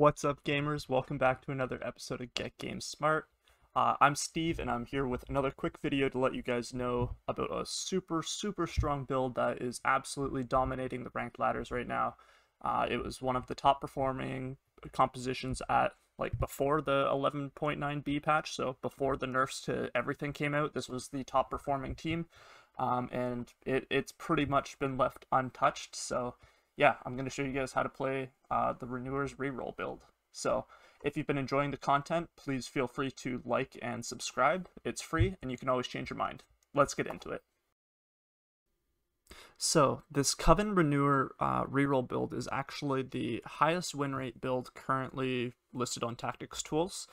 What's up, gamers? Welcome back to another episode of Get Games Smart. I'm Steve, and I'm here with another quick video to let you guys know about a super strong build that is absolutely dominating the ranked ladders right now. It was one of the top performing compositions at before the 11.9b patch, so before the nerfs to everything came out. This was the top performing team, and it's pretty much been left untouched. So yeah, I'm going to show you guys how to play the Renewer's Reroll build. So if you've been enjoying the content, please feel free to like and subscribe. It's free, and you can always change your mind. Let's get into it. So this Coven Renewer Reroll build is actually the highest win rate build currently listed on Tactics Tools,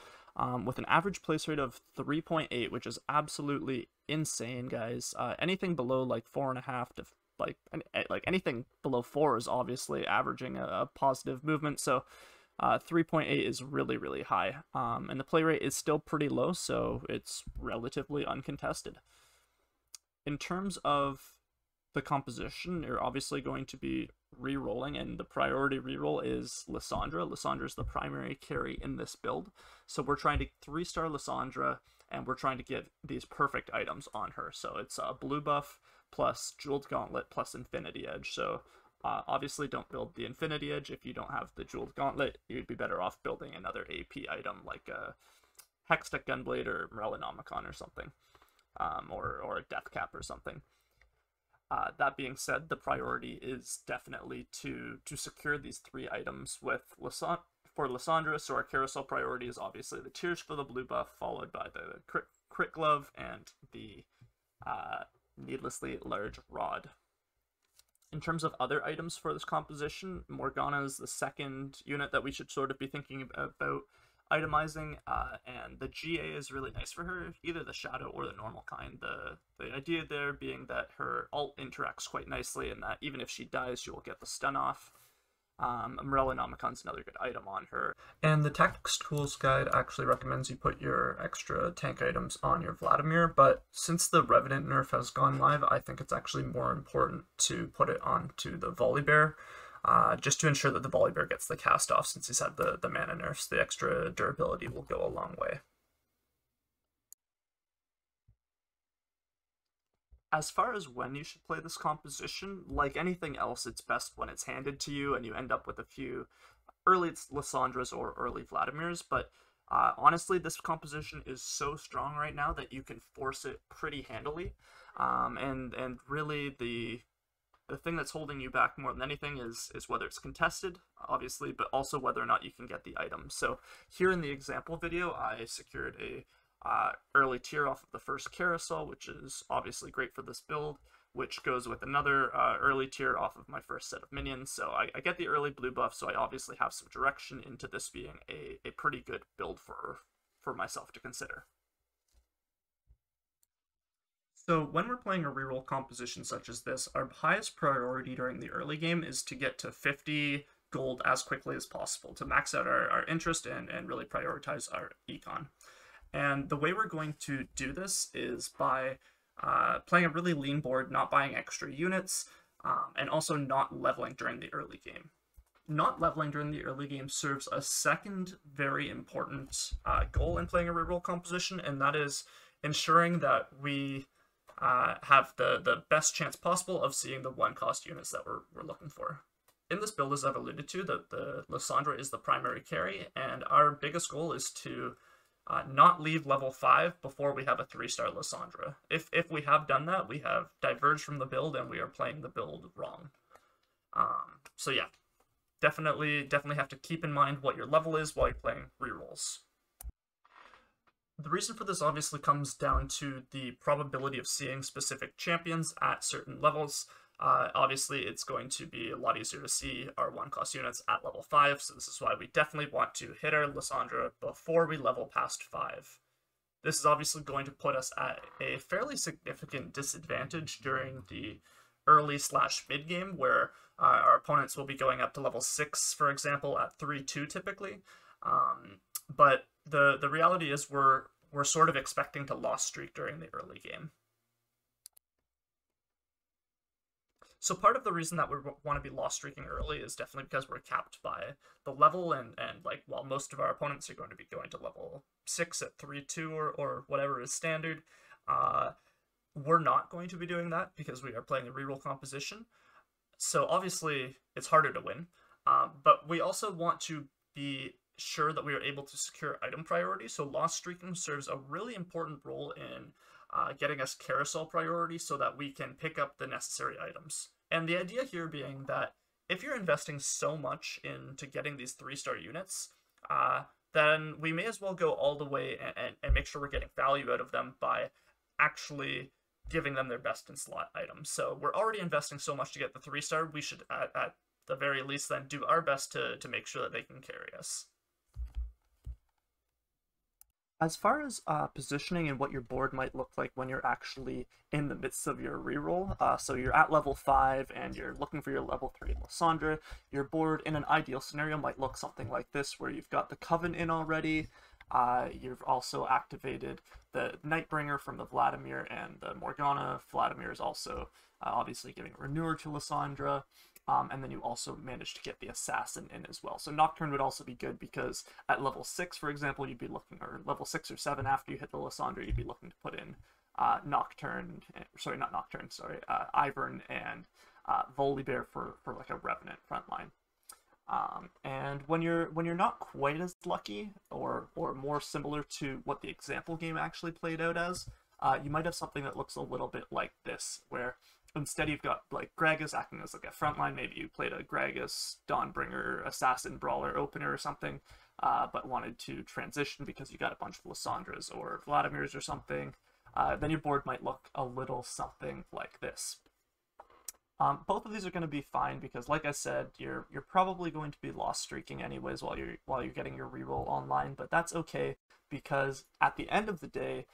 with an average place rate of 3.8, which is absolutely insane, guys. Anything below like 4.5 to like anything below 4 is obviously averaging a positive movement, so 3.8 is really high, and the play rate is still pretty low, so it's relatively uncontested. In terms of the composition, you're obviously going to be re-rolling, and the priority reroll is Lissandra. Lissandra is the primary carry in this build, so we're trying to 3-star Lissandra, and we're trying to get these perfect items on her. So it's a blue buff plus Jeweled Gauntlet plus Infinity Edge. So obviously don't build the Infinity Edge if you don't have the Jeweled Gauntlet. You'd be better off building another AP item like a Hextech Gunblade or Morellinomicon or something, or a Death Cap or something. That being said, the priority is definitely to secure these 3 items with for Lissandra. So our carousel priority is obviously the Tears for the blue buff, followed by the crit glove and the needlessly large rod. In terms of other items for this composition, Morgana is the second unit that we should sort of be thinking about itemizing, and the GA is really nice for her, either the shadow or the normal kind. The idea there being that her ult interacts quite nicely, and that even if she dies, she will get the stun off. Morellinomicon's another good item on her. And the Tactics Tools guide actually recommends you put your extra tank items on your Vladimir, but since the Revenant nerf has gone live, I think it's actually more important to put it onto the Volibear, just to ensure that the Volibear gets the cast off. Since he's had the mana nerfs, the extra durability will go a long way. As far as when you should play this composition, like anything else, it's best when it's handed to you and you end up with a few early Lissandras or early Vladimirs, but honestly, this composition is so strong right now that you can force it pretty handily, and really the thing that's holding you back more than anything is whether it's contested, obviously, but also whether or not you can get the item. So here in the example video, I secured a early tier off of the first carousel, which is obviously great for this build, which goes with another early tier off of my first set of minions. So I get the early blue buff, so I obviously have some direction into this being a pretty good build for myself to consider. So when we're playing a reroll composition such as this, our highest priority during the early game is to get to 50 gold as quickly as possible, to max out our interest and really prioritize our econ. And the way we're going to do this is by playing a really lean board, not buying extra units, and also not leveling during the early game. Not leveling during the early game serves a second very important goal in playing a reroll composition, and that is ensuring that we have the best chance possible of seeing the 1-cost units that we're looking for. In this build, as I've alluded to, the Lissandra is the primary carry, and our biggest goal is to not leave level 5 before we have a 3-star Lissandra. If we have done that, we have diverged from the build and we are playing the build wrong. So yeah, definitely have to keep in mind what your level is while you're playing rerolls. The reason for this obviously comes down to the probability of seeing specific champions at certain levels. Obviously, it's going to be a lot easier to see our 1-cost units at level 5, so this is why we definitely want to hit our Lissandra before we level past 5. This is obviously going to put us at a fairly significant disadvantage during the early/mid game, where our opponents will be going up to level 6, for example, at 3-2 typically. But the reality is we're sort of expecting to loss streak during the early game. So part of the reason that we want to be loss streaking early is definitely because we're capped by the level, and like while most of our opponents are going to be going to level 6 at 3-2 or whatever is standard, we're not going to be doing that because we are playing a reroll composition. So obviously it's harder to win, but we also want to be sure that we are able to secure item priority. So loss streaking serves a really important role in getting us carousel priority so that we can pick up the necessary items. And the idea here being that if you're investing so much into getting these 3-star units, then we may as well go all the way and make sure we're getting value out of them by actually giving them their best in slot items. So we're already investing so much to get the 3-star, we should at the very least then do our best to make sure that they can carry us. As far as positioning and what your board might look like when you're actually in the midst of your reroll, so you're at level 5 and you're looking for your level 3 Lysandra, your board in an ideal scenario might look something like this, where you've got the Coven in already, you've also activated the Nightbringer from the Vladimir and the Morgana. Vladimir is also obviously giving Renewer to Lysandra. And then you also managed to get the Assassin in as well. So Nocturne would also be good because at level 6, for example, you'd be looking, or level 6 or 7 after you hit the Lysandra, you'd be looking to put in Nocturne, sorry, not Nocturne, sorry, Ivern and Volibear for like a Revenant frontline. And when you're not quite as lucky, or more similar to what the example game actually played out as, you might have something that looks a little bit like this, where instead you've got like Gragas acting as like a frontline. Maybe you played a Gragas, Dawnbringer, Assassin, Brawler, Opener or something, but wanted to transition because you got a bunch of Lysandras or Vladimirs or something. Then your board might look a little something like this. Both of these are going to be fine because, like I said, you're probably going to be loss streaking anyways while you're getting your reroll online, but that's okay because at the end of the day,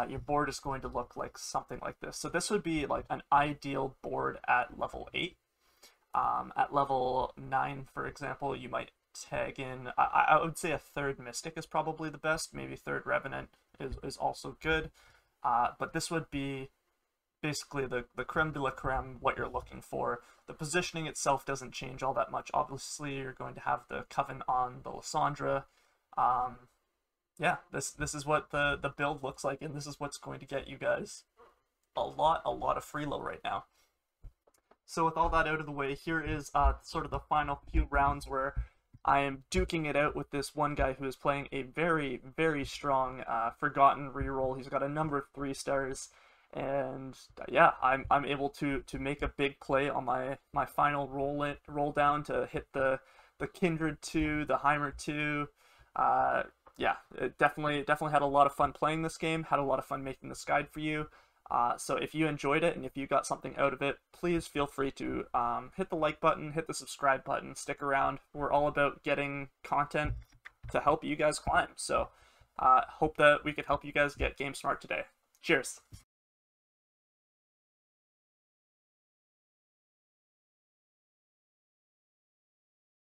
your board is going to look like something like this. So this would be like an ideal board at level 8. At level 9, for example, you might tag in, I would say a 3rd Mystic is probably the best. Maybe 3rd Revenant is also good. But this would be basically the creme de la creme, what you're looking for. The positioning itself doesn't change all that much. Obviously, you're going to have the Coven on the Lysandra. Yeah, this is what the build looks like, and this is what's going to get you guys a lot of freelo right now. So with all that out of the way, here is sort of the final few rounds where I am duking it out with this one guy who is playing a very, very strong Forgotten reroll. He's got a number of 3-stars, and yeah, I'm able to make a big play on my final roll down to hit the Kindred 2, the Heimer 2. Yeah, it definitely had a lot of fun playing this game, had a lot of fun making this guide for you. So if you enjoyed it and if you got something out of it, please feel free to hit the like button, hit the subscribe button, stick around. We're all about getting content to help you guys climb. So hope that we could help you guys get game smart today. Cheers.